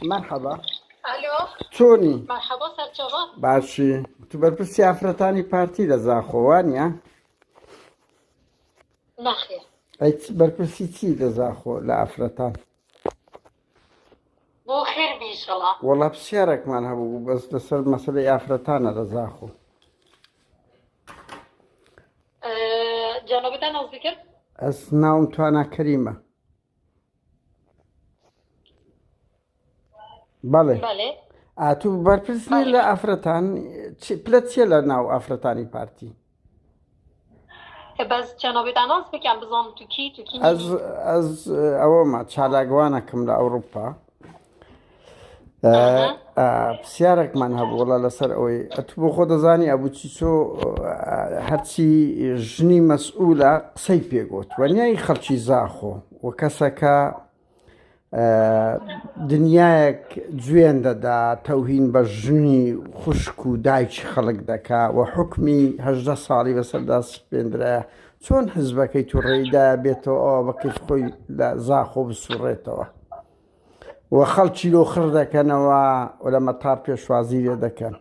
مرحبا الو چۆنی مرحبا سەرچاوە باشی تو بەرپرسی ئافرەتانی پارتی لە زاخۆوانە نەخێر ئەی بەرپرسی چی لە زاخۆ لە ئافرەتان بۆ خێر بیشەڵا وەڵا پرسیارێکمان هەبوو بەس لەسەر مەسەلەی ئافرەتانە لە زاخۆ جانەبتان ئەوز بکرد ئەس ناوم توانا کەریمە بەڵێ بەڵێ ئاتوو بەرپرسنی لە ئافرەتان پلەت چیە لە ناو ئافرەتانی پارتی بەس جانەبتان ئەوز بکەم بزانم تو کی ئەس ئەوەمە چالاکوانەکەم لە ئەوروپا پرسیارێکمان هەبوو وەڵا لەسەر ئەوەی ئەتو بۆ خۆ دەزانی ئەبوو چیچۆ هەرچی ژنی مەسئولە قسەی پێگوت وەنیای خەڵکی زاخۆ و کەسەکە دنیایەک گوێن دەدا تەوهین بە ژنی خوشک و دایکی خەڵک دەکا و حکمی 18 ساڵی بەسەردا سپێنرایە چۆن حزبەکەی تو ڕێیدا بێتەوە ئەوە بەکەیف خۆی لە زاخۆ بسوڕێتەوە و خەڵکی لۆخر دەکەنەوە و لە مەتار پێشوازی لێ دەکەن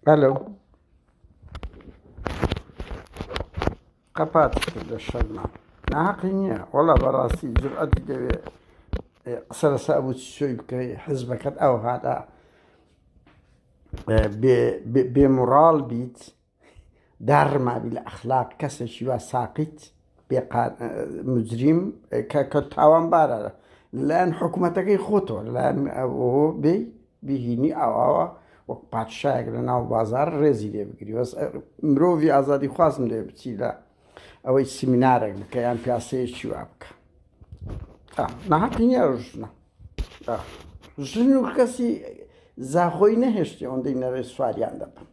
ئەلۆ قەپات لە شەرما ناحەقی نییە وەڵا بەڕاستی جورئەتی دەوێ قسە لەسەر ئەبوو چۆی بکەی حزبەکەت ئەو هادا بێمۆڕاڵ بیت داڕمابی لە ئەخلاق کەسێکی وا ساقیت مجریم کە تاوانبارە لەلایەن حکوومەتەکەی خۆتەوە لەلایەن ئەوە بێ بهینی ئەوواوە وەک پادشایەک لە ناو بازار ڕێزی لێ بگری مرۆڤی ئازادی خوازم لێ بچی لە ئەوەی سیمینارێک بکە یان پیاسەیەکی وا بکە ناحەقی نییە ژنە ژن و کەسی زاخۆی نەهێشتی ئەوەندەی نەڕێ سواریان دەبن